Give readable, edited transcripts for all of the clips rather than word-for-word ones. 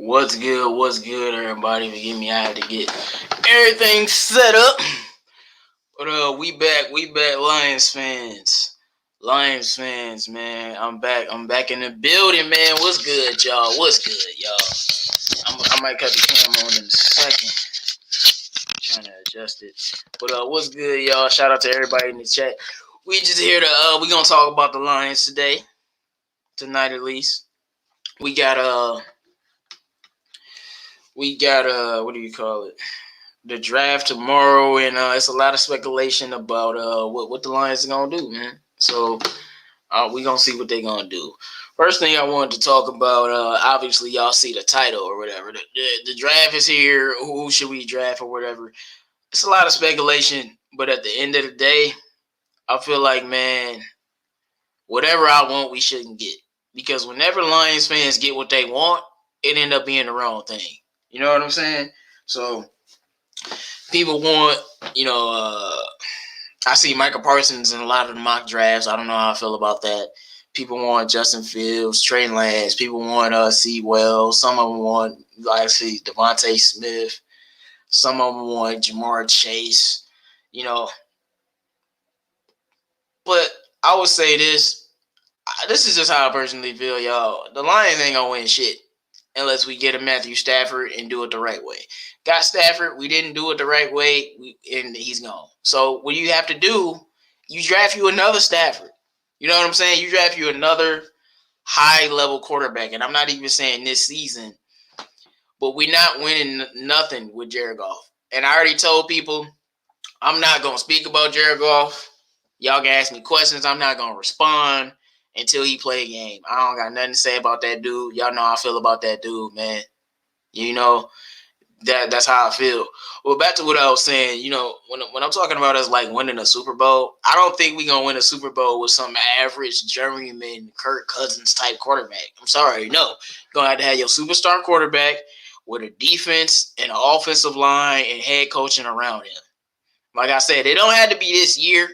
What's good? What's good, everybody? Forgive me, I had to get everything set up. But we back, Lions fans. Lions fans, man. I'm back. I'm back in the building, man. What's good, y'all? What's good, y'all? I might cut the camera on in a second. Trying to adjust it. But what's good, y'all? Shout out to everybody in the chat. We just here to we gonna talk about the Lions today. Tonight at least. We got what do you call it? The draft tomorrow, and it's a lot of speculation about what the Lions are gonna do, man. So we gonna see what they gonna do. First thing I wanted to talk about, obviously y'all see the title or whatever. The draft is here. Who should we draft or whatever? It's a lot of speculation, but at the end of the day, I feel like, man, whatever I want, we shouldn't get, because whenever Lions fans get what they want, it end up being the wrong thing. You know what I'm saying? So people want, I see Michael Parsons in a lot of the mock drafts. I don't know how I feel about that. People want Justin Fields, Trey Lance. People want Sewell. Some of them want, like, see, Devontae Smith. Some of them want Jamar Chase. But I would say this. This is just how I personally feel, y'all. The Lions ain't gonna win shit unless we get a Matthew Stafford and do it the right way. Got Stafford, we didn't do it the right way, and he's gone. So what you have to do, you draft you another Stafford. You know what I'm saying? You draft you another high-level quarterback, and I'm not even saying this season, but we're not winning nothing with Jared Goff. And I already told people I'm not going to speak about Jared Goff. Y'all can ask me questions. I'm not going to respond until he play a game. I don't got nothing to say about that dude. Y'all know how I feel about that dude, man. That's how I feel. Well, back to what I was saying, when I'm talking about us like winning a Super Bowl, I don't think we're going to win a Super Bowl with some average journeyman Kirk Cousins type quarterback. I'm sorry, no. You're going to have your superstar quarterback with a defense and an offensive line and head coaching around him. Like I said, it don't have to be this year,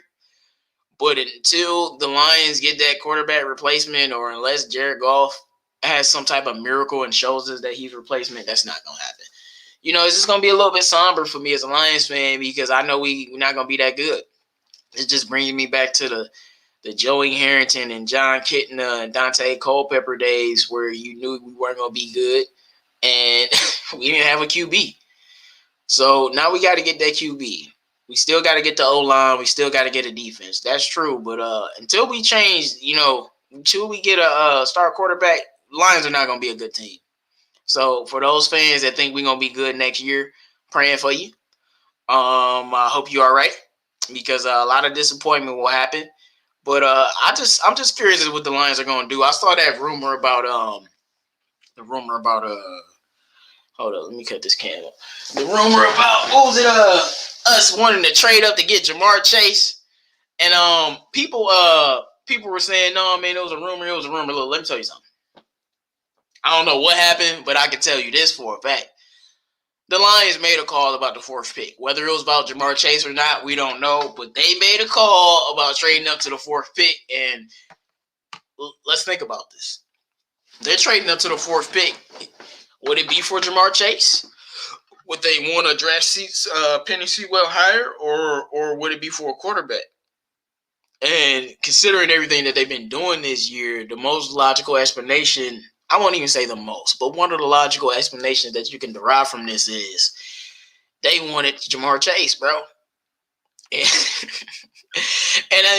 but until the Lions get that quarterback replacement, or unless Jared Goff has some type of miracle and shows us that he's replacement, that's not going to happen. It's just going to be a little bit somber for me as a Lions fan, because I know we're not going to be that good. It's just bringing me back to the Joey Harrington and John Kitna and Dante Culpepper days, where you knew we weren't going to be good and we didn't have a QB. So now we got to get that QB. We still got to get the O-line. We still got to get a defense. That's true. But until we change, until we get a star quarterback, Lions are not going to be a good team. So for those fans that think we're going to be good next year, praying for you. I hope you're all right, because a lot of disappointment will happen. But I'm just curious as what the Lions are going to do. I saw that rumor about hold up, let me cut this camera. The rumor about, what was it, us wanting to trade up to get Jamar Chase. And people were saying, no, man, it was a rumor. Look, let me tell you something. I don't know what happened, but I can tell you this for a fact. The Lions made a call about the fourth pick. Whether it was about Jamar Chase or not, we don't know. But they made a call about trading up to the fourth pick. And let's think about this. They're trading up to the fourth pick. Would it be for Jamar Chase? Would they want to draft Penny Sewell higher, or would it be for a quarterback? And considering everything that they've been doing this year, the most logical explanation, I won't even say the most, but one of the logical explanations that you can derive from this is they wanted Jamar Chase, bro. And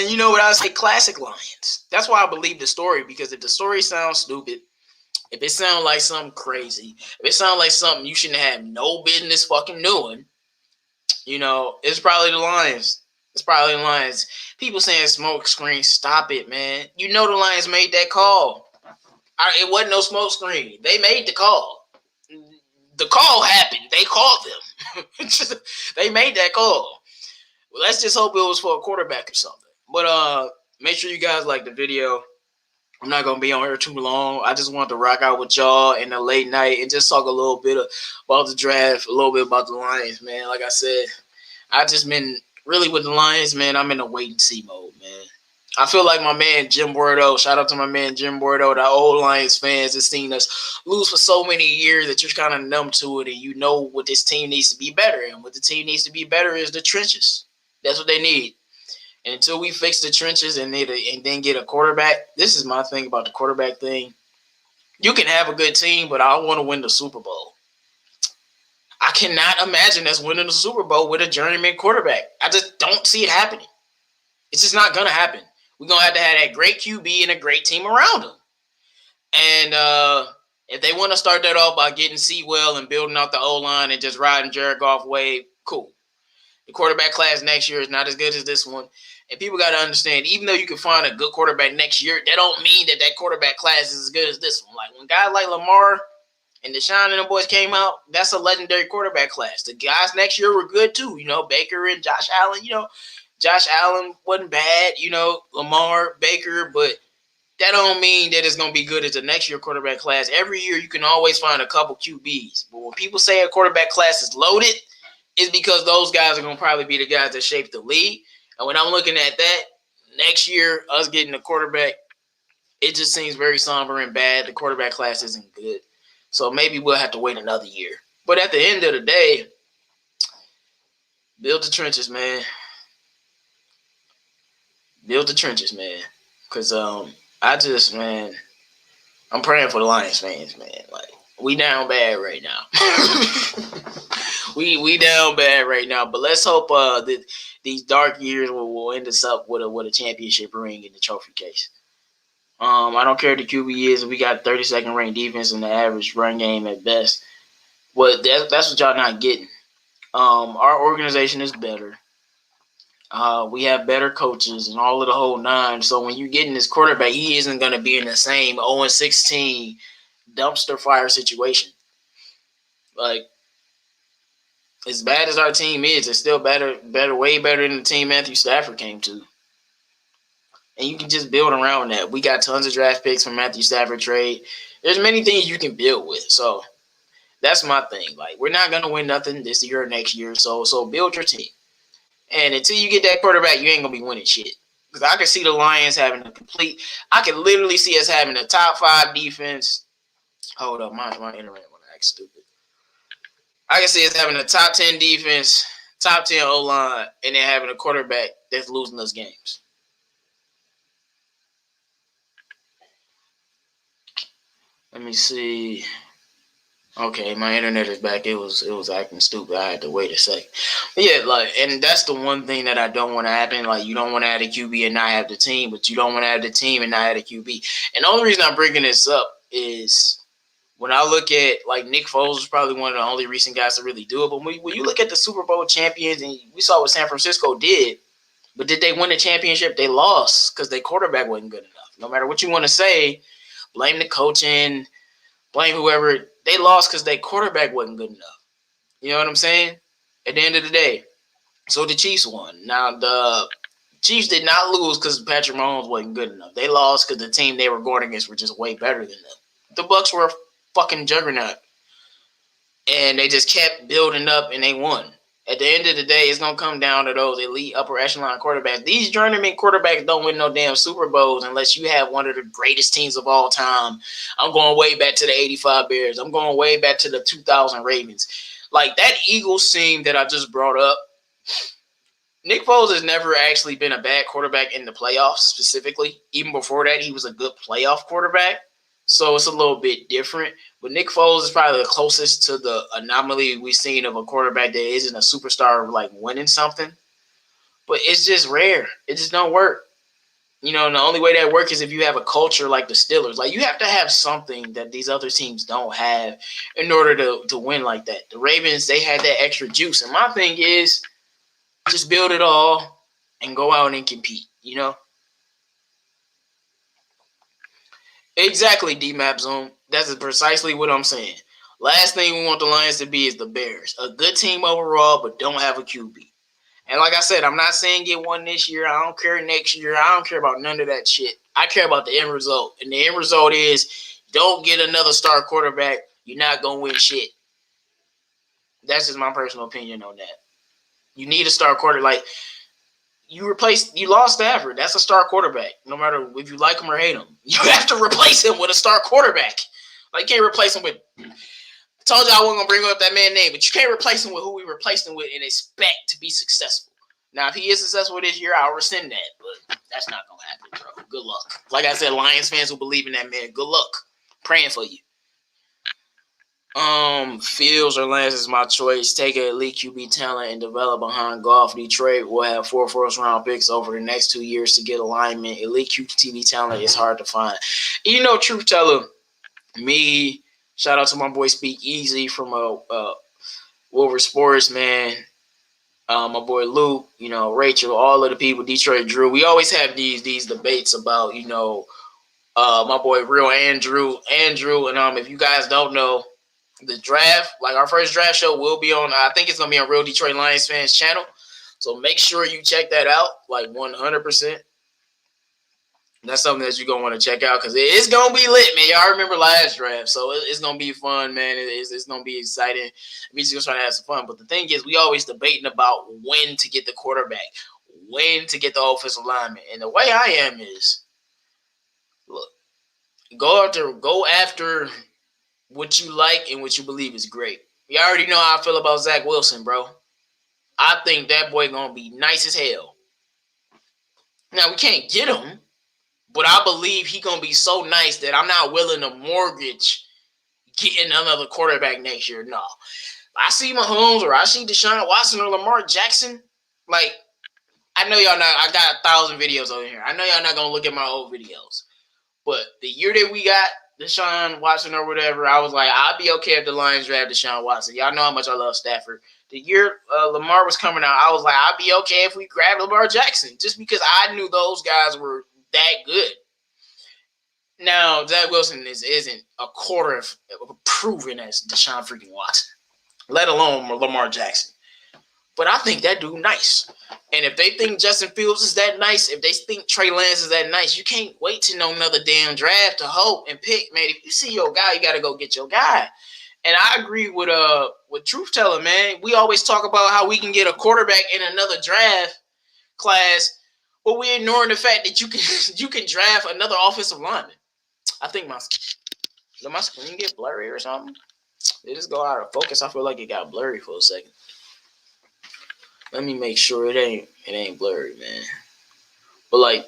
you know what I say? Classic Lions. That's why I believe the story, because if the story sounds stupid, if it sounds like something crazy, if it sounds like something you shouldn't have no business fucking doing, it's probably the Lions. It's probably the Lions. People saying smoke screen, stop it, man. The Lions made that call. It wasn't no smoke screen. They made the call. The call happened. They called them. They made that call. Well, let's just hope it was for a quarterback or something. But make sure you guys like the video. I'm not going to be on here too long. I just wanted to rock out with y'all in the late night and just talk a little bit about the draft, a little bit about the Lions, man. Like I said, I just been really with the Lions, man. I'm in a wait-and-see mode, man. I feel like my man Jim Bordeaux, shout out to my man Jim Bordeaux, the old Lions fans has seen us lose for so many years that you're kind of numb to it and you know what this team needs to be better. And what the team needs to be better is the trenches. That's what they need. And until we fix the trenches and then get a quarterback, this is my thing about the quarterback thing. You can have a good team, but I want to win the Super Bowl. I cannot imagine us winning the Super Bowl with a journeyman quarterback. I just don't see it happening. It's just not going to happen. We're going to have that great QB and a great team around him. And if they want to start that off by getting Sewell and building out the O-line and just riding Jared Goff wave, cool. The quarterback class next year is not as good as this one. And people got to understand, even though you can find a good quarterback next year, that don't mean that quarterback class is as good as this one. Like when guys like Lamar and Deshaun and the boys came out, that's a legendary quarterback class. The guys next year were good too. You know, Baker and Josh Allen, Josh Allen wasn't bad, Lamar, Baker, but that don't mean that it's going to be good as the next year quarterback class. Every year you can always find a couple QBs. But when people say a quarterback class is loaded, it's because those guys are going to probably be the guys that shape the league. And when I'm looking at that, next year, us getting a quarterback, it just seems very somber and bad. The quarterback class isn't good. So maybe we'll have to wait another year. But at the end of the day, build the trenches, man. Build the trenches, man. Because I'm praying for the Lions fans, man. Like, we down bad right now. we down bad right now. But let's hope that these dark years will end us up with a championship ring in the trophy case. I don't care what the QB is. We got 32nd ranked defense and the average run game at best. But that's what y'all not getting. Our organization is better. We have better coaches and all of the whole nine. So when you get in this quarterback, he isn't going to be in the same 0-16 dumpster fire situation. Like, as bad as our team is, it's still better, way better than the team Matthew Stafford came to. And you can just build around that. We got tons of draft picks from Matthew Stafford trade. There's many things you can build with. So that's my thing. Like, we're not going to win nothing this year or next year. So build your team. And until you get that quarterback, you ain't going to be winning shit. Because I can see the Lions having I can literally see us having a top 5 defense. Hold up, my internet want to act stupid. I can see us having a top 10 defense, top 10 O-line, and then having a quarterback that's losing us games. Let me see. Okay, my internet is back. It was acting stupid. I had to wait a second. But yeah, and that's the one thing that I don't want to happen. Like, you don't want to add a QB and not have the team, but you don't want to have the team and not have a QB. And the only reason I'm bringing this up is when I look at, like, Nick Foles is probably one of the only recent guys to really do it. But when you look at the Super Bowl champions, and we saw what San Francisco did, but did they win the championship? They lost because their quarterback wasn't good enough. No matter what you want to say, blame the coaching, blame whoever. They lost because their quarterback wasn't good enough. You know what I'm saying? At the end of the day. So the Chiefs won. Now, the Chiefs did not lose because Patrick Mahomes wasn't good enough. They lost because the team they were going against were just way better than them. The Bucs were a fucking juggernaut. And they just kept building up and they won. At the end of the day, it's going to come down to those elite upper echelon quarterbacks. These journeyman quarterbacks don't win no damn Super Bowls unless you have one of the greatest teams of all time. I'm going way back to the 85 Bears. I'm going way back to the 2000 Ravens. Like, that Eagles team that I just brought up, Nick Foles has never actually been a bad quarterback in the playoffs specifically. Even before that, he was a good playoff quarterback. So it's a little bit different. But Nick Foles is probably the closest to the anomaly we've seen of a quarterback that isn't a superstar, like, winning something. But it's just rare. It just don't work. And the only way that works is if you have a culture like the Steelers. Like, you have to have something that these other teams don't have in order to win like that. The Ravens, they had that extra juice. And my thing is, just build it all and go out and compete, Exactly, D-Map Zone. That's precisely what I'm saying. Last thing we want the Lions to be is the Bears. A good team overall, but don't have a QB. And like I said, I'm not saying get one this year. I don't care next year. I don't care about none of that shit. I care about the end result. And the end result is don't get another star quarterback. You're not going to win shit. That's just my personal opinion on that. You need a star quarterback. Like, you lost Stafford. That's a star quarterback. No matter if you like him or hate him, you have to replace him with a star quarterback. Like, you can't replace him with. I told you I wasn't gonna bring up that man's name, but you can't replace him with who we replaced him with and expect to be successful. Now, if he is successful this year, I'll rescind that, but that's not gonna happen, bro. Good luck. Like I said, Lions fans who believe in that man, good luck. Praying for you. Fields or Lance is my choice. Take an elite QB talent and develop behind Goff. Detroit will have 4 first-round picks over the next 2 years to get alignment. Elite QB talent is hard to find. You know, truth teller, me, shout out to my boy Speak Easy from Wilbur Sports, man. My boy Luke, you know, Rachel, all of the people, Detroit Drew. We always have these debates about, you know, my boy Real Andrew. And if you guys don't know, the draft, like our first draft show will be on, I think it's going to be on Real Detroit Lions Fans channel. So make sure you check that out, like 100%. That's something that you're going to want to check out because it's going to be lit, man. Y'all remember last draft, so it's going to be fun, man. It's going to be exciting. We just trying to have some fun. But the thing is, we always debating about when to get the quarterback, when to get the offensive lineman. And the way I am is, look, go after what you like and what you believe is great. You already know how I feel about Zach Wilson, bro. I think that boy going to be nice as hell. Now, we can't get him. But I believe he going to be so nice that I'm not willing to mortgage getting another quarterback next year. No. I see Mahomes or I see Deshaun Watson or Lamar Jackson. Like, I know y'all not, I got 1,000 videos over here. I know y'all not going to look at my old videos. But the year that we got Deshaun Watson or whatever, I was like, I'd be okay if the Lions draft Deshaun Watson. Y'all know how much I love Stafford. The year Lamar was coming out, I was like, I'd be okay if we grabbed Lamar Jackson. Just because I knew those guys were that good. Now, Zach Wilson isn't a quarter of proven as Deshaun freaking Watson, let alone Lamar Jackson. But I think that dude nice. And if they think Justin Fields is that nice, if they think Trey Lance is that nice, you can't wait to know another damn draft to hope and pick, man. If you see your guy, you got to go get your guy. And I agree with Truth Teller, man. We always talk about how we can get a quarterback in another draft class, but we're ignoring the fact that you can draft another offensive lineman. I think my screen get blurry or something. It just go out of focus. I feel like it got blurry for a second. Let me make sure it ain't blurry, man. But like,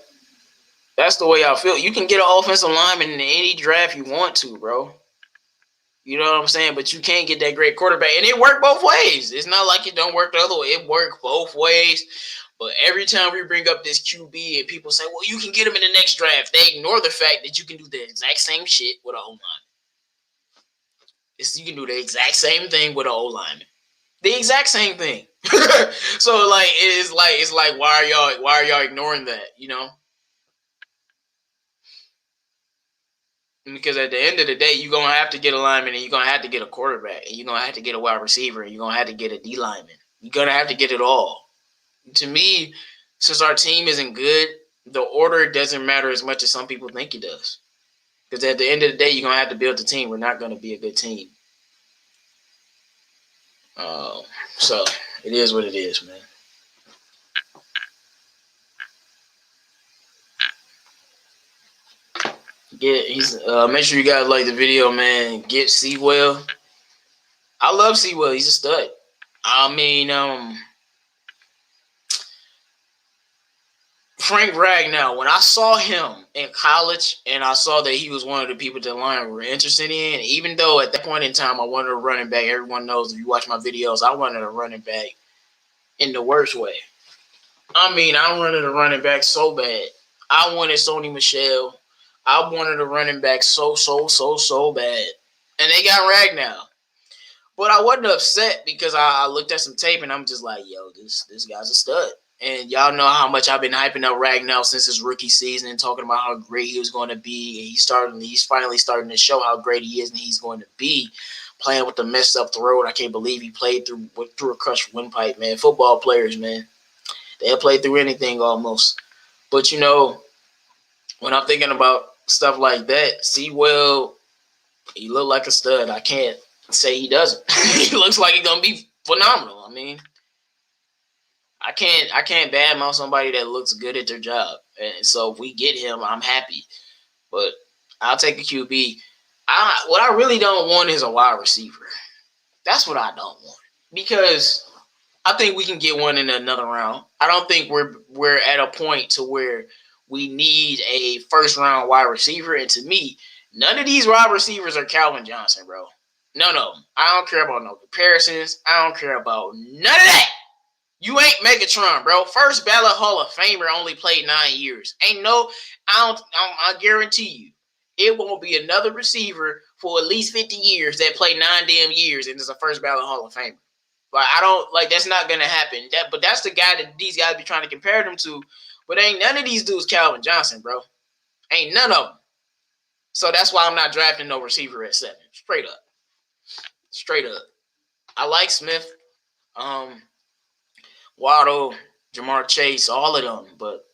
that's the way I feel. You can get an offensive lineman in any draft you want to, bro. You know what I'm saying? But you can't get that great quarterback. And it worked both ways. It's not like it don't work the other way. It worked both ways. But every time we bring up this QB and people say, well, you can get him in the next draft, they ignore the fact that you can do the exact same shit with an O-lineman. You can do the exact same thing with an O-lineman. The exact same thing. So like it's like why are y'all ignoring that, you know? Because at the end of the day, you're gonna have to get a lineman and you're gonna have to get a quarterback and you're gonna have to get a wide receiver and you're gonna have to get a D lineman. You're gonna have to get it all. To me, since our team isn't good, the order doesn't matter as much as some people think it does. Because at the end of the day, you're gonna have to build the team. We're not gonna be a good team. So it is what it is, man. Make sure you guys like the video, man. Get Sewell. I love Sewell. He's a stud. I mean, Frank Ragnow, when I saw him in college and I saw that he was one of the people that the Lions were interested in, even though at that point in time I wanted a running back, everyone knows if you watch my videos, I wanted a running back in the worst way. I mean, I wanted a running back so bad. I wanted Sony Michel. I wanted a running back so bad. And they got Ragnow. But I wasn't upset because I looked at some tape and I'm just like, yo, this guy's a stud. And y'all know how much I've been hyping up Ragnow since his rookie season and talking about how great he was going to be. And he's finally starting to show how great he is and he's going to be playing with the messed up throat. I can't believe he played through a crushed windpipe, man. Football players, man, they'll play through anything almost. But, you know, when I'm thinking about stuff like that, Sewell, he looked like a stud. I can't say he doesn't. He looks like he's going to be phenomenal. I mean, I can't badmouth somebody that looks good at their job. And so if we get him, I'm happy. But I'll take a QB. What I really don't want is a wide receiver. That's what I don't want. Because I think we can get one in another round. I don't think we're at a point to where we need a first round wide receiver. And to me, none of these wide receivers are Calvin Johnson, bro. None of them. I don't care about no comparisons. I don't care about none of that. You ain't Megatron, bro. First ballot Hall of Famer only played 9 years. I guarantee you, it won't be another receiver for at least 50 years that played 9 damn years and is a first ballot Hall of Famer. But I don't like that's not gonna happen. But that's the guy that these guys be trying to compare them to. But ain't none of these dudes Calvin Johnson, bro. Ain't none of them. So that's why I'm not drafting no receiver at 7. Straight up. Straight up. I like Smith, Waddle, Jamar Chase, all of them. But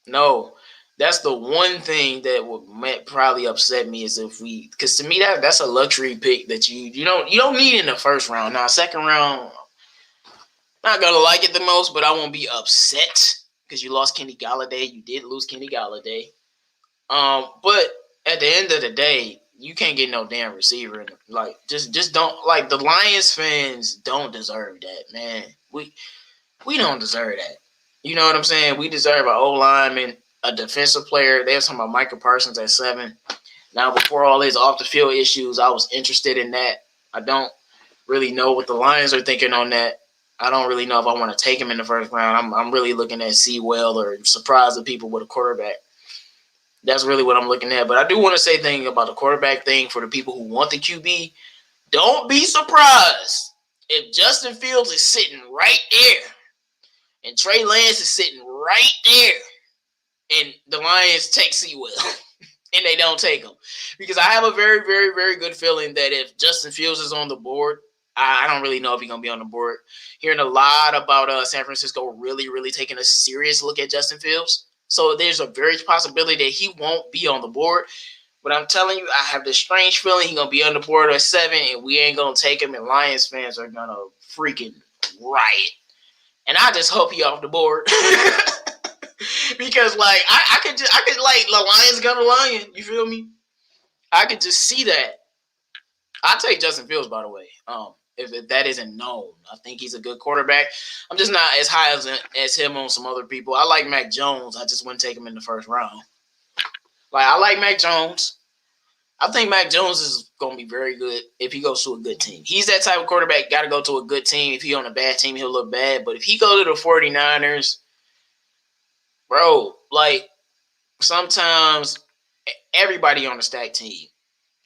no, that's the one thing that would probably upset me is if we, because to me that's a luxury pick that you don't need in the first round. Now, second round, not gonna like it the most, but I won't be upset because you lost Kenny Golladay. You did lose Kenny Golladay. But at the end of the day, you can't get no damn receiver. Like, just don't, like, the Lions fans don't deserve that, man. We don't deserve that. You know what I'm saying? We deserve an O-lineman, a defensive player. They were talking about Micah Parsons at 7. Now, before all his off-the-field issues, I was interested in that. I don't really know what the Lions are thinking on that. I don't really know if I want to take him in the first round. I'm really looking at Sewell or surprise the people with a quarterback. That's really what I'm looking at. But I do want to say thing about the quarterback thing for the people who want the QB. Don't be surprised if Justin Fields is sitting right there and Trey Lance is sitting right there and the Lions take Sewell and they don't take him. Because I have a very, very, very good feeling that if Justin Fields is on the board, I don't really know if he's going to be on the board. Hearing a lot about San Francisco really, really taking a serious look at Justin Fields. So there's a very possibility that he won't be on the board. But I'm telling you, I have this strange feeling he's going to be on the board at 7 and we ain't going to take him and Lions fans are going to freaking riot. And I just hope he off the board. Because, like, I could like, the Lions got a lion. You feel me? I could just see that. I'll take Justin Fields, by the way. If that isn't known, I think he's a good quarterback. I'm just not as high as him on some other people. I like Mac Jones. I just wouldn't take him in the first round. Like, I like Mac Jones. I think Mac Jones is going to be very good if he goes to a good team. He's that type of quarterback, got to go to a good team. If he's on a bad team, he'll look bad. But if he goes to the 49ers, bro, like, sometimes everybody on the stack team.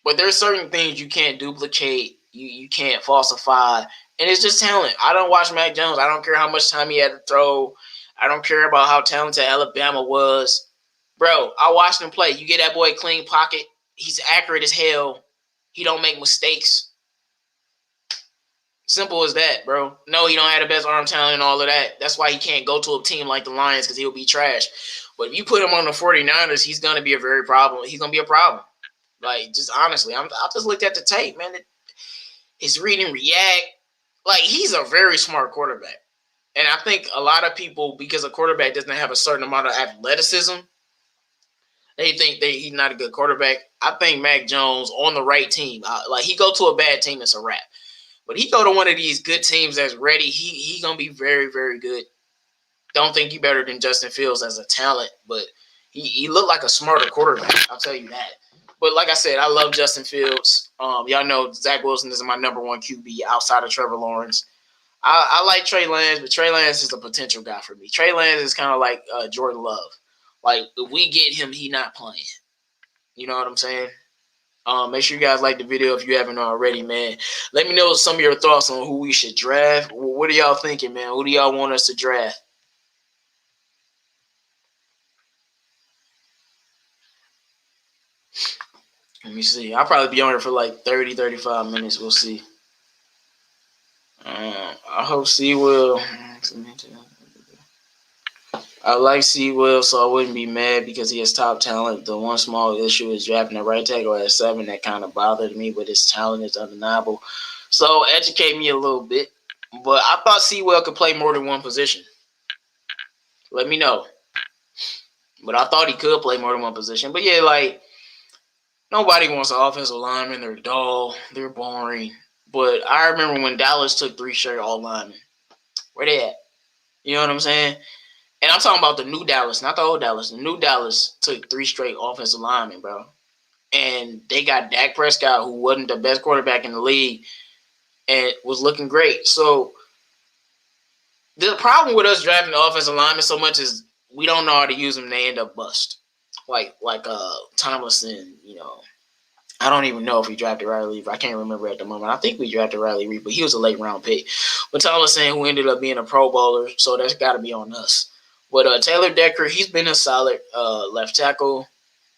But there's certain things you can't duplicate. You can't falsify. And it's just talent. I don't watch Mac Jones. I don't care how much time he had to throw. I don't care about how talented Alabama was. Bro, I watched him play. You get that boy a clean pocket. He's accurate as hell. He don't make mistakes. Simple as that, bro. No, he don't have the best arm talent and all of that. That's why he can't go to a team like the Lions because he'll be trash. But if you put him on the 49ers, he's going to be a very problem. He's going to be a problem. Like, just honestly, I just looked at the tape, man. His read and react. Like, he's a very smart quarterback. And I think a lot of people, because a quarterback doesn't have a certain amount of athleticism, they think that he's not a good quarterback. I think Mac Jones on the right team, like, he go to a bad team, it's a wrap. But he go to one of these good teams that's ready, he going to be very, very good. Don't think he better than Justin Fields as a talent, but he looked like a smarter quarterback. I'll tell you that. But like I said, I love Justin Fields. Y'all know Zach Wilson is my number 1 QB outside of Trevor Lawrence. I like Trey Lance, but Trey Lance is a potential guy for me. Trey Lance is kind of like Jordan Love. Like, if we get him, he not playing. You know what I'm saying? Make sure you guys like the video if you haven't already, man. Let me know some of your thoughts on who we should draft. What are y'all thinking, man? Who do y'all want us to draft? Let me see. I'll probably be on here for like 30, 35 minutes. We'll see. I hope Sewell. I like Sewell, so I wouldn't be mad because he has top talent. The one small issue is drafting a right tackle at 7. That kind of bothered me, but his talent is undeniable. So educate me a little bit. But I thought Sewell could play more than one position. let me know. But I thought he could play more than one position. But yeah, like, nobody wants an offensive lineman. They're dull. They're boring. But I remember when Dallas took 3 straight all linemen. Where they at? You know what I'm saying? And I'm talking about the new Dallas, not the old Dallas. The new Dallas took 3 straight offensive linemen, bro. And they got Dak Prescott, who wasn't the best quarterback in the league, and was looking great. So the problem with us drafting the offensive linemen so much is we don't know how to use them. They end up bust. Like Tomlinson, you know. I don't even know if we drafted Riley Reid. I can't remember at the moment. I think we drafted Riley Reid, but he was a late round pick. But Tomlinson, who ended up being a Pro Bowler, so that's got to be on us. But Taylor Decker, he's been a solid left tackle.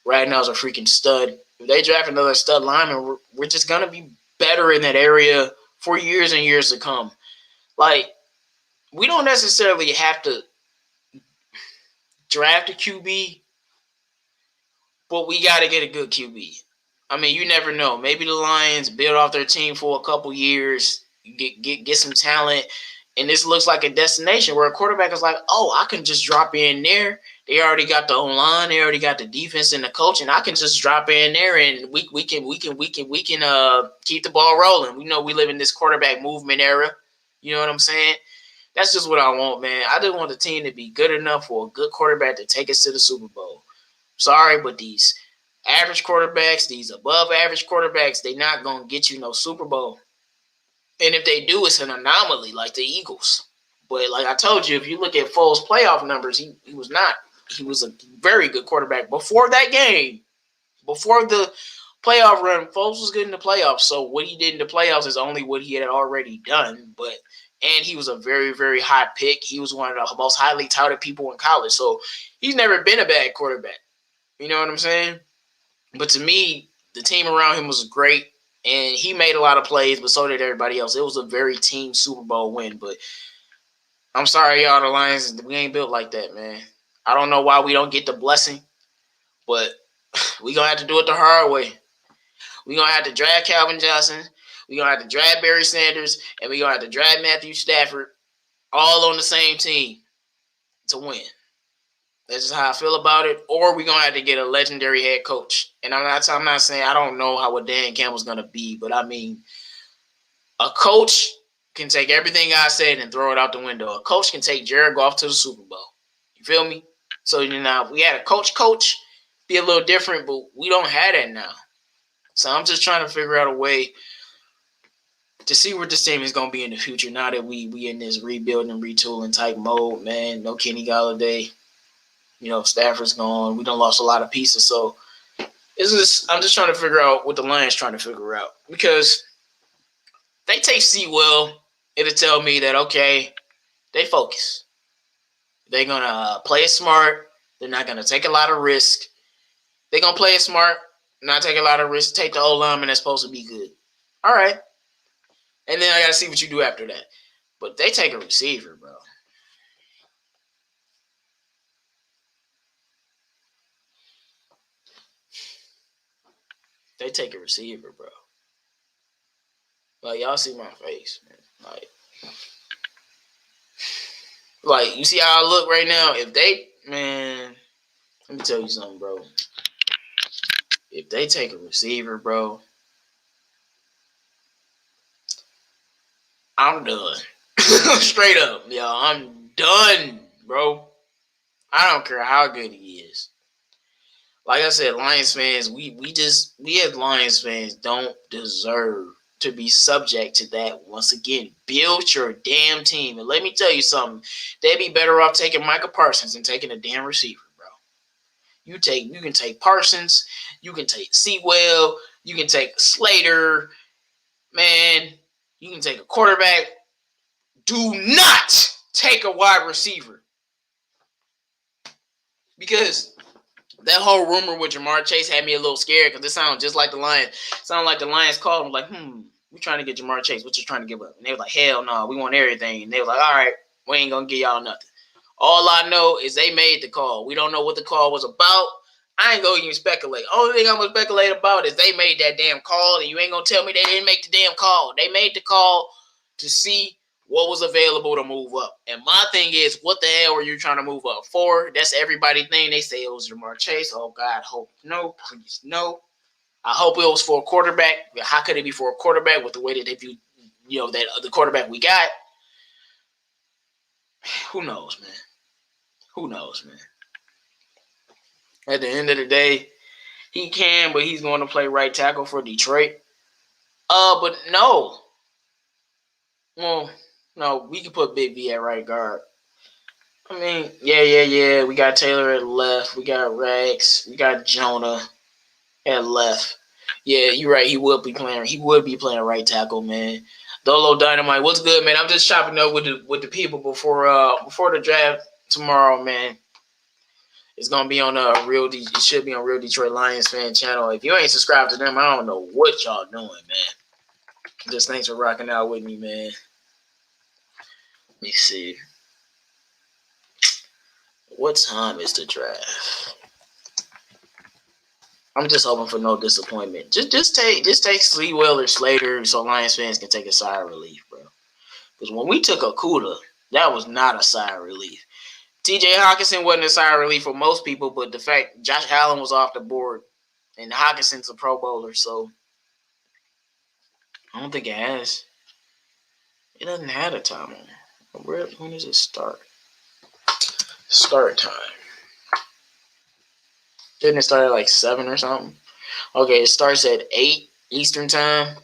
Right now is a freaking stud. If they draft another stud lineman, we're just going to be better in that area for years and years to come. Like, we don't necessarily have to draft a QB, but we got to get a good QB. I mean, you never know. Maybe the Lions build off their team for a couple years, get some talent, and this looks like a destination where a quarterback is like, oh, I can just drop in there. They already got the O-line, they already got the defense and the coach, and I can just drop in there and we can keep the ball rolling. We know we live in this quarterback movement era. You know what I'm saying? That's just what I want, man. I just want the team to be good enough for a good quarterback to take us to the Super Bowl. Sorry, but these average quarterbacks, these above average quarterbacks, they not going to get you no Super Bowl. And if they do, it's an anomaly like the Eagles. But like I told you, if you look at Foles' playoff numbers, he was not. He was a very good quarterback before that game. Before the playoff run, Foles was good in the playoffs. So what he did in the playoffs is only what he had already done. And he was a very, very hot pick. He was one of the most highly touted people in college. So he's never been a bad quarterback. You know what I'm saying? But to me, the team around him was great. And he made a lot of plays, but so did everybody else. It was a very team Super Bowl win. But I'm sorry, y'all, the Lions, we ain't built like that, man. I don't know why we don't get the blessing, but we going to have to do it the hard way. We going to have to draft Calvin Johnson. We going to have to draft Barry Sanders. And we going to have to draft Matthew Stafford all on the same team to win. That's just how I feel about it. Or we're going to have to get a legendary head coach. And I'm not saying I don't know what Dan Campbell's going to be, but I mean, a coach can take everything I said and throw it out the window. A coach can take Jared Goff to the Super Bowl. You feel me? So, you know, if we had a coach, be a little different, but we don't have that now. So I'm just trying to figure out a way to see where this team is going to be in the future now that we in this rebuilding and retooling type mode, man. No Kenny Golladay. You know, Stafford's gone. We done lost a lot of pieces. So I'm just trying to figure out what the Lions trying to figure out. Because they take Sewell, it'll tell me that, okay, they focus. They're going to play it smart. They're not going to take a lot of risk. They're going to play it smart, not take a lot of risk, take the old lineman that's supposed to be good. All right. And then I got to see what you do after that. But they take a receiver, bro. They take a receiver, bro. Like, y'all see my face, man. Like, you see how I look right now? If they, man, let me tell you something, bro. If they take a receiver, bro, I'm done. Straight up, y'all. I'm done, bro. I don't care how good he is. Like I said, Lions fans, we as Lions fans don't deserve to be subject to that. Once again, build your damn team. And let me tell you something. They'd be better off taking Micah Parsons than taking a damn receiver, bro. You can take Parsons, you can take Sewell, you can take Slater, man, you can take a quarterback. Do not take a wide receiver. Because that whole rumor with Jamar Chase had me a little scared because it sounded just like the Lions. It sounded like the Lions called him like, we're trying to get Jamar Chase. What you trying to give up? And they were like, hell no, we want everything. And they were like, all right, we ain't going to give y'all nothing. All I know is they made the call. We don't know what the call was about. I ain't going to even speculate. Only thing I'm going to speculate about is they made that damn call, and you ain't going to tell me they didn't make the damn call. They made the call to see what was available to move up. And my thing is, what the hell are you trying to move up for? That's everybody's thing. They say it was Ja'Marr Chase. Oh, God, hope no, please no. I hope it was for a quarterback. How could it be for a quarterback with the way that they view, that the quarterback we got? Who knows, man? Who knows, man? At the end of the day, he can, but he's going to play right tackle for Detroit. But no. Well, no, we can put Big V at right guard. I mean, yeah. We got Taylor at left. We got Rex. We got Jonah at left. Yeah, you're right. He would be playing right tackle, man. Dolo Dynamite, what's good, man? I'm just chopping up with the people before the draft tomorrow, man. It's gonna be on it should be on Real Detroit Lions fan channel. If you ain't subscribed to them, I don't know what y'all doing, man. Just thanks for rocking out with me, man. Let me see. What time is the draft? I'm just hoping for no disappointment. Just take Sleewell or Slater so Lions fans can take a sigh of relief, bro. Because when we took Okudah, that was not a sigh of relief. T.J. Hockenson wasn't a sigh of relief for most people, but the fact Josh Allen was off the board and Hockenson's a Pro Bowler, so I don't think it has. It doesn't have a time on it. When does it start? Start time. Didn't it start at like 7 or something? Okay, it starts at 8 Eastern time.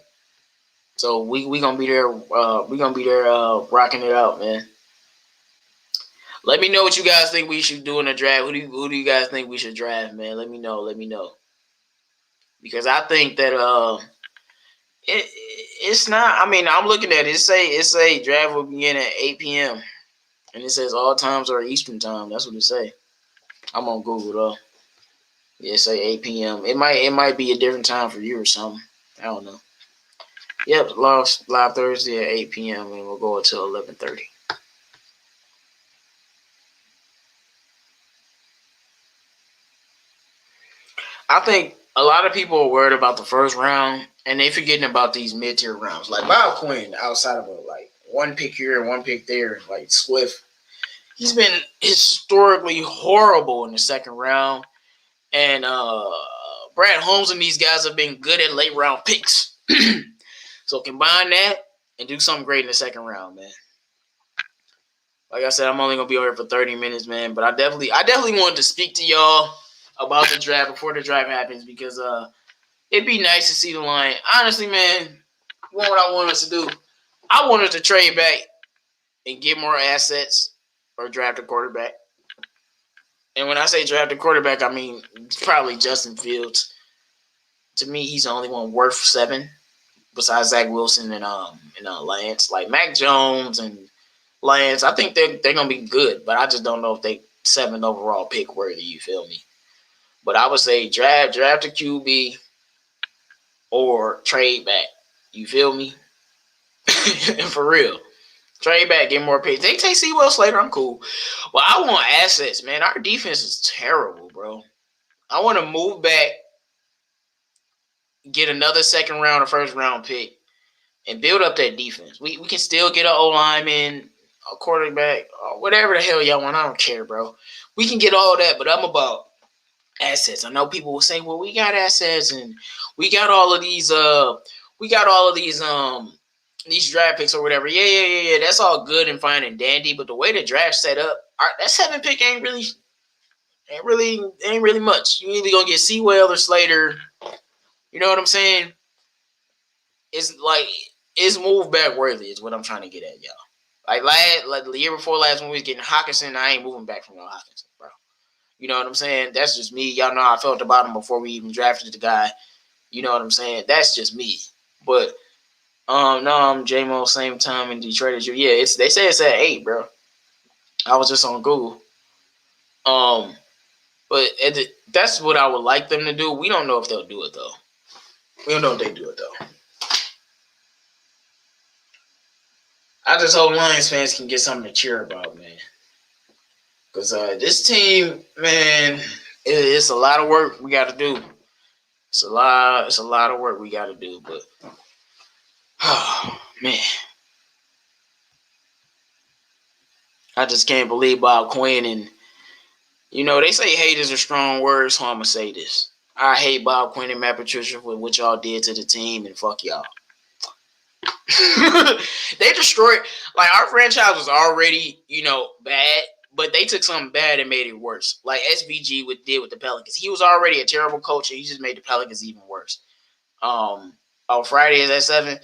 So we gonna be there. Rocking it out, man. Let me know what you guys think we should do in the draft. Who do you guys think we should draft, man? Let me know. Because I think that it's not. I mean, I'm looking at it. It say draft will begin at 8 p.m. and it says all times are Eastern time. That's what it say. I'm on Google though. Yeah, say 8 p.m. It might be a different time for you or something. I don't know. Yep, live Thursday at 8 p.m. and we'll go until 11:30. I think a lot of people are worried about the first round and they forgetting about these mid-tier rounds. Like Bob Quinn, outside of one pick here and one pick there, like Swift, he's been historically horrible in the second round. And Brad Holmes and these guys have been good at late round picks. So combine that and do something great in the second round, man. Like I said, I'm only gonna be over here for 30 minutes, man. But I definitely wanted to speak to y'all about the draft before the draft happens because it'd be nice to see the line. Honestly, man, what I want us to do, I want us to trade back and get more assets or draft a quarterback. And when I say draft a quarterback, I mean probably Justin Fields. To me, he's the only one worth 7, besides Zach Wilson and Lance. Like Mac Jones and Lance, I think they're gonna be good, but I just don't know if they 7th overall pick worthy. You feel me? But I would say draft a QB or trade back. You feel me? For real. Trade back, get more picks. They take Sewell Slater, I'm cool. Well, I want assets, man. Our defense is terrible, bro. I want to move back, get another second round or first round pick, and build up that defense. We can still get an O-lineman, a quarterback, whatever the hell y'all want. I don't care, bro. We can get all that, but I'm about assets. I know people will say, well, we got assets and we got all of these these draft picks or whatever. Yeah. That's all good and fine and dandy, but the way the draft set up, that 7th pick ain't really much. You either gonna get Sewell or Slater. You know what I'm saying? It's move back worthy is what I'm trying to get at, y'all. Like the year before last when we was getting Hockenson, I ain't moving back from no Hockenson, bro. You know what I'm saying? That's just me. Y'all know how I felt about him before we even drafted the guy. You know what I'm saying? That's just me. But no, I'm J-Mo same time in Detroit as you. Yeah, they say it's at 8, bro. I was just on Google. But that's what I would like them to do. We don't know if they'll do it though. We don't know if they do it though. I just hope Lions fans can get something to cheer about, man. Because this team, man, it's a lot of work we got to do. It's a lot of work we got to do. But, oh, man. I just can't believe Bob Quinn. And, they say hate is a strong word, so I'm going to say this. I hate Bob Quinn and Matt Patricia for what y'all did to the team, and fuck y'all. They destroyed, like, our franchise was already, bad, but they took something bad and made it worse. Like SVG did with the Pelicans. He was already a terrible coach, and he just made the Pelicans even worse. On Friday is at 7.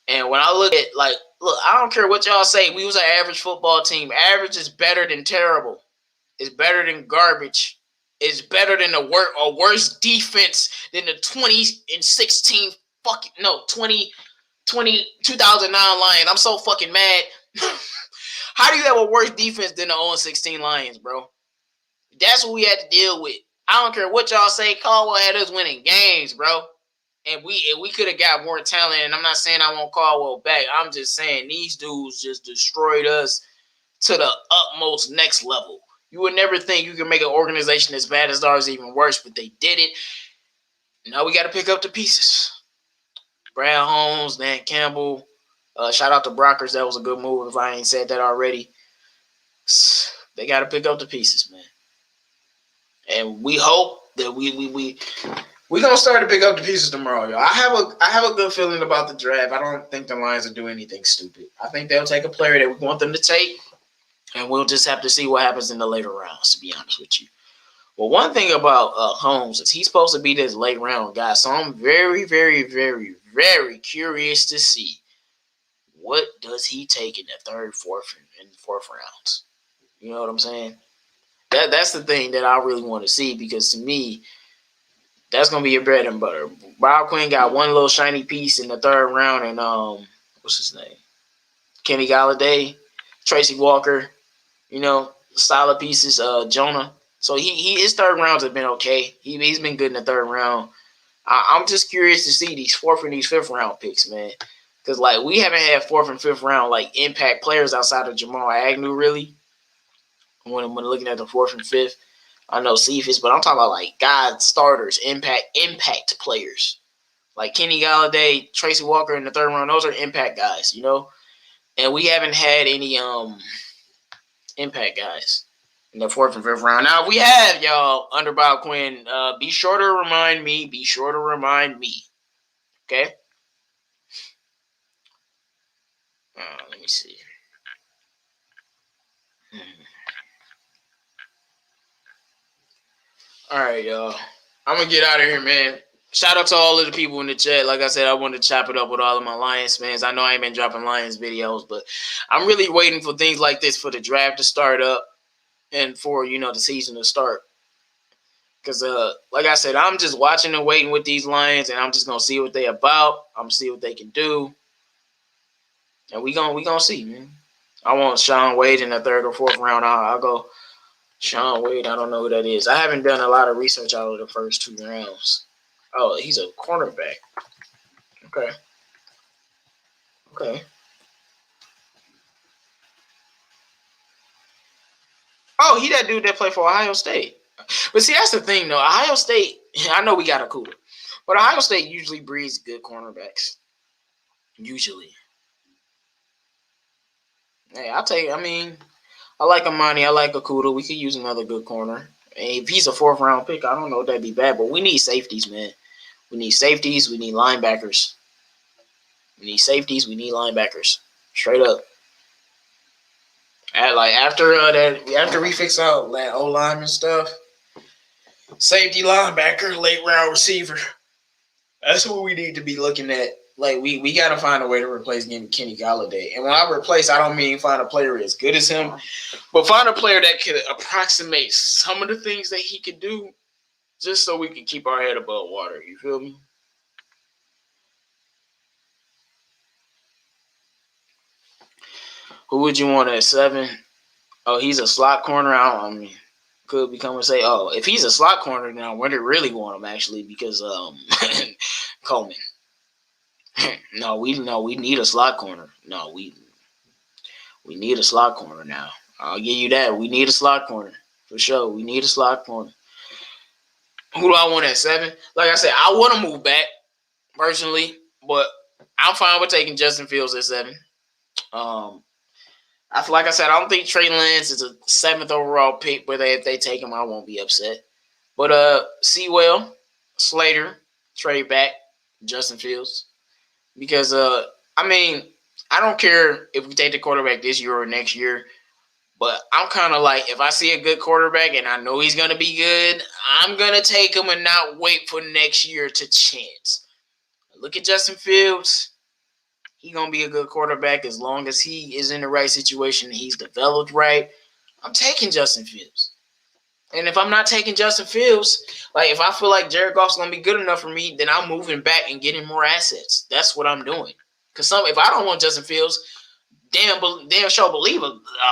And when I look, I don't care what y'all say. We was an average football team. Average is better than terrible. It's better than garbage. It's better than a worse defense than the 2016 2009 Lions. I'm so fucking mad. How do you have a worse defense than the 0-16 Lions, bro? That's what we had to deal with. I don't care what y'all say. Caldwell had us winning games, bro. And we could have got more talent. And I'm not saying I won't Caldwell back. I'm just saying these dudes just destroyed us to the utmost next level. You would never think you could make an organization as bad as ours even worse, but they did it. Now we got to pick up the pieces. Brad Holmes, Dan Campbell. Shout out to Brockers. That was a good move if I ain't said that already. They got to pick up the pieces, man. And we hope that we're gonna start to pick up the pieces tomorrow, y'all. I have a good feeling about the draft. I don't think the Lions will do anything stupid. I think they'll take a player that we want them to take, and we'll just have to see what happens in the later rounds, to be honest with you. Well, one thing about Holmes is he's supposed to be this late round guy, so I'm very, very, very, very curious to see what does he take in the third, fourth rounds. You know what I'm saying? That's the thing that I really want to see, because to me, that's gonna be your bread and butter. Bob Quinn got one little shiny piece in the third round, and what's his name? Kenny Galladay, Tracy Walker, solid pieces. Jonah. So his third rounds have been okay. He's been good in the third round. I'm just curious to see these fourth and these fifth round picks, man, because like we haven't had fourth and fifth round like impact players outside of Jamal Agnew really. When looking at the fourth and fifth, I know Cephas, but I'm talking about like God starters, impact players. Like Kenny Galladay, Tracy Walker in the third round, those are impact guys, And we haven't had any impact guys in the fourth and fifth round. Now we have, y'all, under Bob Quinn. Be sure to remind me. Okay? Let me see. All right, y'all. I'm going to get out of here, man. Shout out to all of the people in the chat. Like I said, I wanted to chop it up with all of my Lions fans. I know I ain't been dropping Lions videos, but I'm really waiting for things like this for the draft to start up and for, the season to start. Because, like I said, I'm just watching and waiting with these Lions, and I'm just going to see what they about. I'm going to see what they can do. And we gonna see, man. I want Sean Wade in the third or fourth round. I'll go Sean Wade. I don't know who that is. I haven't done a lot of research out of the first two rounds. Oh, he's a cornerback. Okay. Oh, he that dude that played for Ohio State. But see, that's the thing, though. Ohio State, I know we got a cooler, but Ohio State usually breeds good cornerbacks. Usually. Hey, I like Amani. I like Okuda. We could use another good corner. And if he's a fourth round pick, I don't know if that'd be bad, but we need safeties, man. We need safeties. We need linebackers. We need safeties. We need linebackers. Straight up. After we fix out that O-line and stuff, safety, linebacker, late round receiver. That's what we need to be looking at. Like, we got to find a way to replace Kenny Galladay. And when I replace, I don't mean find a player as good as him, but find a player that could approximate some of the things that he could do just so we can keep our head above water. You feel me? Who would you want at 7? Oh, he's a slot corner. Could become and say, oh, if he's a slot corner, then I wouldn't really want him actually because Coleman. No, we need a slot corner. No, we need a slot corner now. I'll give you that. We need a slot corner for sure. We need a slot corner. Who do I want at 7? Like I said, I want to move back personally, but I'm fine with taking Justin Fields at 7. Like I said, I don't think Trey Lance is a 7th overall pick, but if they take him, I won't be upset. But Sewell, Slater, trade back, Justin Fields. Because I mean, I don't care if we take the quarterback this year or next year, but I'm kind of like, if I see a good quarterback and I know he's gonna be good, I'm gonna take him and not wait for next year to chance. Look at Justin Fields. He's gonna be a good quarterback as long as he is in the right situation and he's developed right. I'm taking Justin Fields. And if I'm not taking Justin Fields, like if I feel like Jared Goff's gonna be good enough for me, then I'm moving back and getting more assets. That's what I'm doing. Because if I don't want Justin Fields, damn sure believe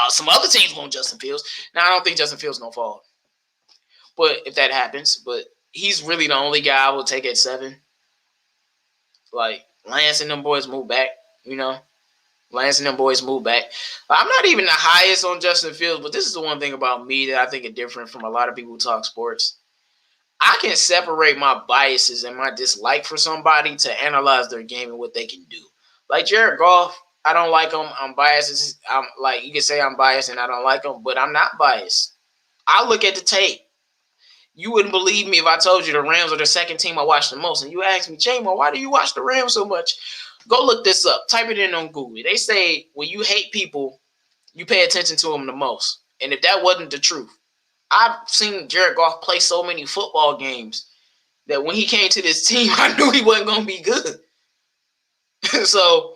some other teams want Justin Fields. Now I don't think Justin Fields gonna fall, but if that happens, but he's really the only guy I will take at 7. Like Lance and them boys move back, Lance and them boys move back. I'm not even the highest on Justin Fields, but this is the one thing about me that I think is different from a lot of people who talk sports. I can separate my biases and my dislike for somebody to analyze their game and what they can do. Like Jared Goff, I don't like him. I'm biased. I'm like, you can say I'm biased and I don't like him, but I'm not biased. I look at the tape. You wouldn't believe me if I told you the Rams are the second team I watch the most. And you ask me, J-Mo, why do you watch the Rams so much? Go look this up. Type it in on Google. They say when you hate people, you pay attention to them the most. And if that wasn't the truth, I've seen Jared Goff play so many football games that when he came to this team, I knew he wasn't going to be good. So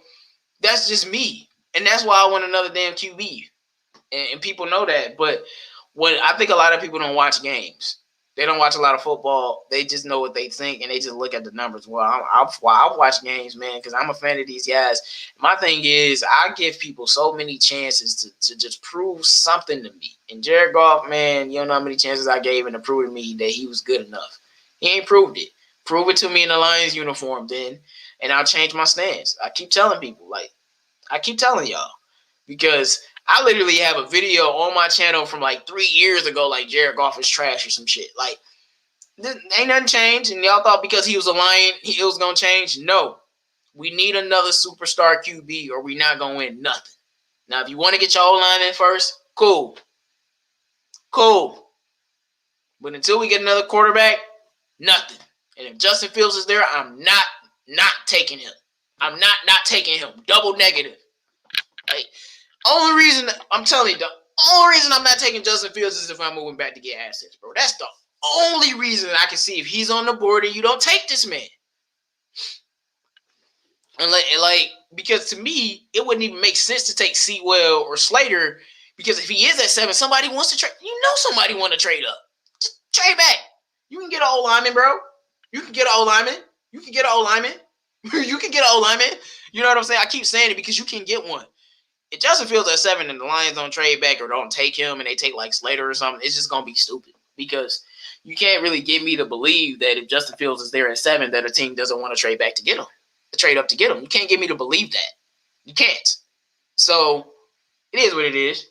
that's just me. And that's why I want another damn QB. And people know that. But what I think a lot of people don't watch games. They don't watch a lot of football. They just know what they think, and they just look at the numbers. Well, I'll watch games, man, because I'm a fan of these guys. My thing is, I give people so many chances to just prove something to me. And Jared Goff, man, you don't know how many chances I gave him to prove to me that he was good enough. He ain't proved it. Prove it to me in the Lions uniform, then, and I'll change my stance. I keep telling people, I keep telling y'all, because I literally have a video on my channel from like 3 years ago, like Jared Goff is trash or some shit. Like, ain't nothing changed. And y'all thought because he was a Lion, it was going to change? No. We need another superstar QB or we not going to win nothing. Now, if you want to get your O-line in first, cool. Cool. But until we get another quarterback, nothing. And if Justin Fields is there, I'm not taking him. I'm not taking him. Double negative. Like, only reason I'm telling you, the only reason I'm not taking Justin Fields is if I'm moving back to get assets, bro. That's the only reason I can see if he's on the board and you don't take this man. And like because to me, it wouldn't even make sense to take Sewell or Slater because if he is at 7, somebody wants to trade. Somebody want to trade up. Just trade back. You can get an old lineman, bro. You can get an old lineman. You can get an old lineman. You can get an old lineman. You know what I'm saying? I keep saying it because you can get one. If Justin Fields at 7 and the Lions don't trade back or don't take him and they take like Slater or something, it's just going to be stupid because you can't really get me to believe that if Justin Fields is there at 7 that a team doesn't want to trade back to get him, to trade up to get him. You can't get me to believe that. You can't. So it is what it is.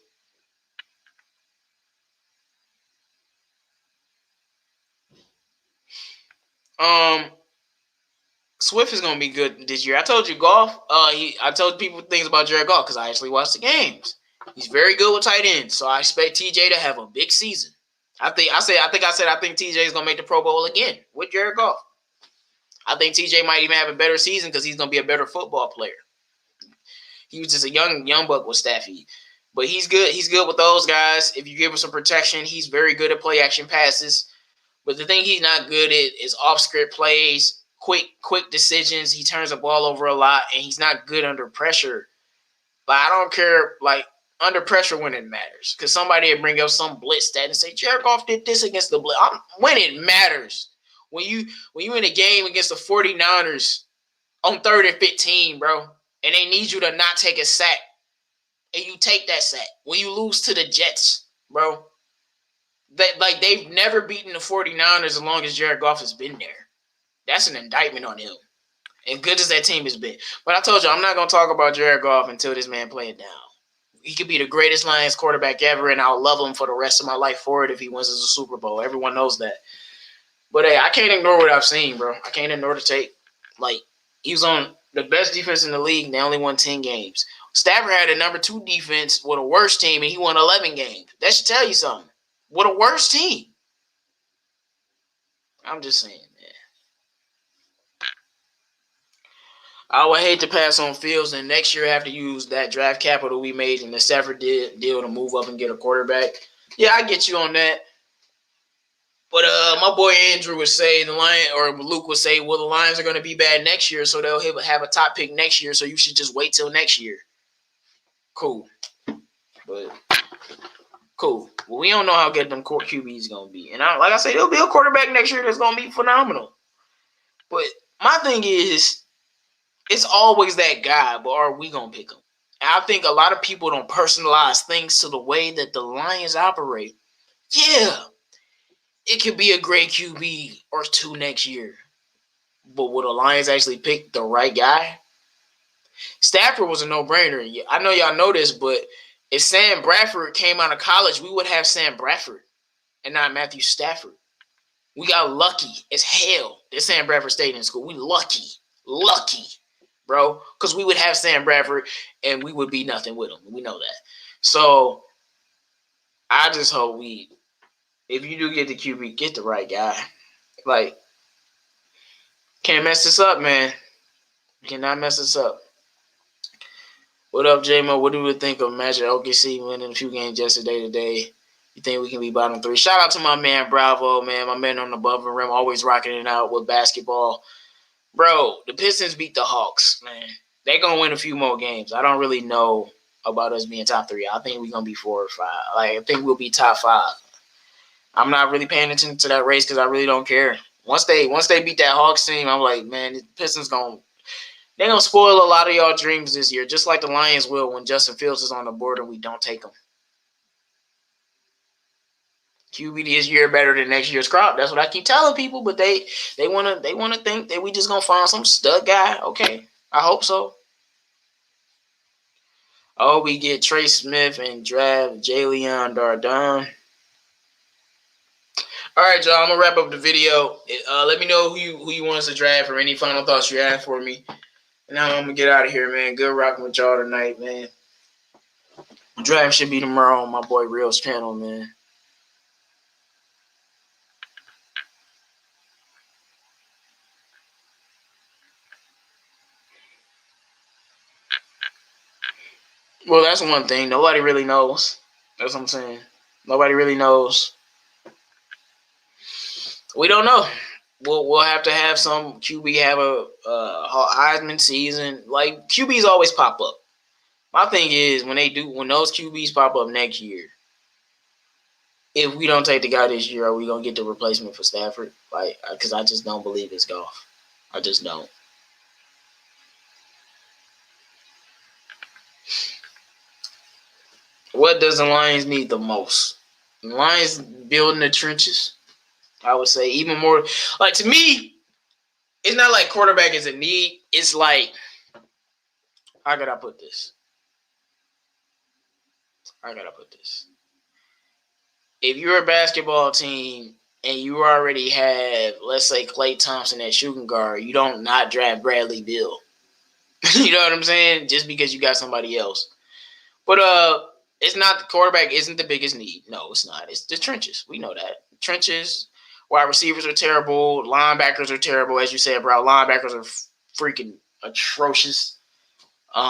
Swift is gonna be good this year. I told you Goff. I told people things about Jared Goff because I actually watched the games. He's very good with tight ends, so I expect TJ to have a big season. I think TJ is gonna make the Pro Bowl again with Jared Goff. I think TJ might even have a better season because he's gonna be a better football player. He was just a young buck with Staffy, but he's good. He's good with those guys. If you give him some protection, he's very good at play action passes. But the thing he's not good at is off script plays. Quick decisions. He turns the ball over a lot, and he's not good under pressure. But I don't care, under pressure when it matters. Because somebody will bring up some blitz stat and say, Jared Goff did this against the blitz. When it matters. When you in a game against the 49ers on 3rd and 15, bro, and they need you to not take a sack, and you take that sack. When you lose to the Jets, bro, they've never beaten the 49ers as long as Jared Goff has been there. That's an indictment on him. And good as that team has been. But I told you, I'm not going to talk about Jared Goff until this man play it down. He could be the greatest Lions quarterback ever, and I'll love him for the rest of my life for it if he wins us a Super Bowl. Everyone knows that. But, hey, I can't ignore what I've seen, bro. I can't ignore the tape. He was on the best defense in the league, and they only won 10 games. Stafford had a number 2 defense with a worse team, and he won 11 games. That should tell you something. With a worse team. I'm just saying, man. I would hate to pass on Fields, and next year have to use that draft capital we made in the Stafford deal to move up and get a quarterback. Yeah, I get you on that. But my boy Andrew would say or Luke would say, well, the Lions are going to be bad next year, so they'll have a top pick next year, so you should just wait till next year. Cool. But cool. Well, we don't know how good them court QBs going to be. And like I said, there'll be a quarterback next year that's going to be phenomenal. But my thing is, it's always that guy, but are we going to pick him? And I think a lot of people don't personalize things to the way that the Lions operate. Yeah, it could be a great QB or 2 next year. But will the Lions actually pick the right guy? Stafford was a no-brainer. I know y'all know this, but if Sam Bradford came out of college, we would have Sam Bradford and not Matthew Stafford. We got lucky as hell that Sam Bradford stayed in school. We lucky, bro, because we would have Sam Bradford and we would be nothing with him. We know that. So I just hope if you do get the QB, get the right guy. Like, can't mess this up, man. You cannot mess this up. What up, J-Mo? What do we think of Magic OKC winning a few games yesterday today? You think we can be bottom 3? Shout out to my man Bravo, man. My man on the above the rim, always rocking it out with basketball. Bro, the Pistons beat the Hawks, man. They're going to win a few more games. I don't really know about us being top 3. I think we're going to be 4 or 5. I think we'll be top 5. I'm not really paying attention to that race because I really don't care. Once they beat that Hawks team, I'm like, man, the Pistons they're going to spoil a lot of y'all dreams this year, just like the Lions will when Justin Fields is on the board and we don't take him. QB this year better than next year's crop. That's what I keep telling people, but they wanna think that we just gonna find some stud guy. Okay, I hope so. Oh, we get Trey Smith and draft Jalen Dardon. All right, y'all. I'm gonna wrap up the video. Let me know who you want us to draft or any final thoughts you have for me. And now I'm gonna get out of here, man. Good rocking with y'all tonight, man. The draft should be tomorrow on my boy Real's channel, man. Well, that's one thing. Nobody really knows. That's what I'm saying. Nobody really knows. We don't know. We'll have to have some QB have a Heisman season. Like, QBs always pop up. My thing is when those QBs pop up next year, if we don't take the guy this year, are we gonna get the replacement for Stafford? Like, because I just don't believe it's Goff. I just don't. What does the Lions need the most? The Lions building the trenches. I would say even more. Like, to me, it's not like quarterback is a need. It's like, how could I put this? If you're a basketball team and you already have, let's say, Klay Thompson at shooting guard, you don't not draft Bradley Beal. You know what I'm saying? Just because you got somebody else. But it's not, the quarterback isn't the biggest need. No, it's not. It's the trenches. We know that. Trenches, wide receivers are terrible. Linebackers are terrible. As you said, bro, linebackers are freaking atrocious.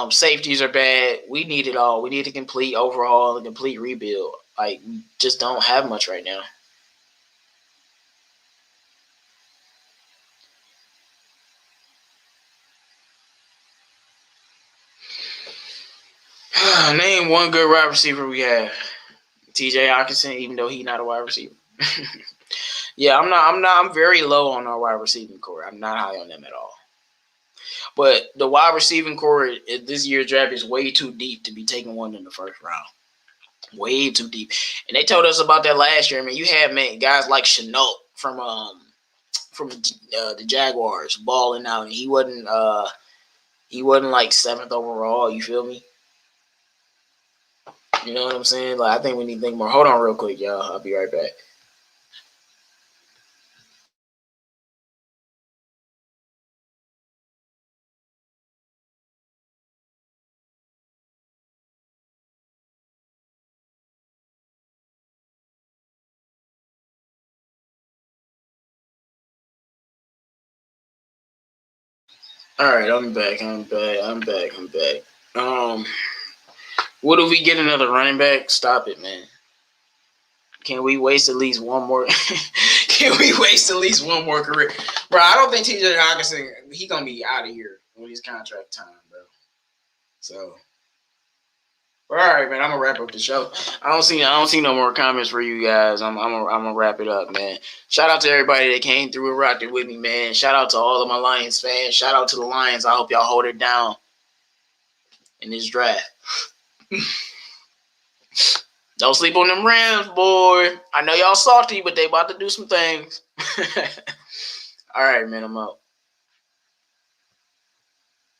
Safeties are bad. We need it all. We need a complete overhaul, a complete rebuild. Like, we just don't have much right now. Name one good wide receiver we have. TJ Hockenson, even though he's not a wide receiver. Yeah, I'm very low on our wide receiving core. I'm not high on them at all. But the wide receiving core this year's draft is way too deep to be taking one in the first round. Way too deep. And they told us about that last year. I mean, you had guys like Shenault from the Jaguars balling out, and he wasn't like 7th overall. You feel me? You know what I'm saying? Like, I think we need to think more. Hold on real quick, y'all. I'll be right back. All right, I'm back. What if we get another running back? Stop it, man. Can we waste at least one more? Can we waste at least one more career, bro? I don't think T.J. Hockenson he gonna be out of here when his contract time, bro. So, all right, man. I'm gonna wrap up the show. I don't see no more comments for you guys. I'm gonna wrap it up, man. Shout out to everybody that came through and rocked it with me, man. Shout out to all of my Lions fans. Shout out to the Lions. I hope y'all hold it down in this draft. Don't sleep on them Rams, boy. I know y'all salty, but they about to do some things. All right, man. I'm out.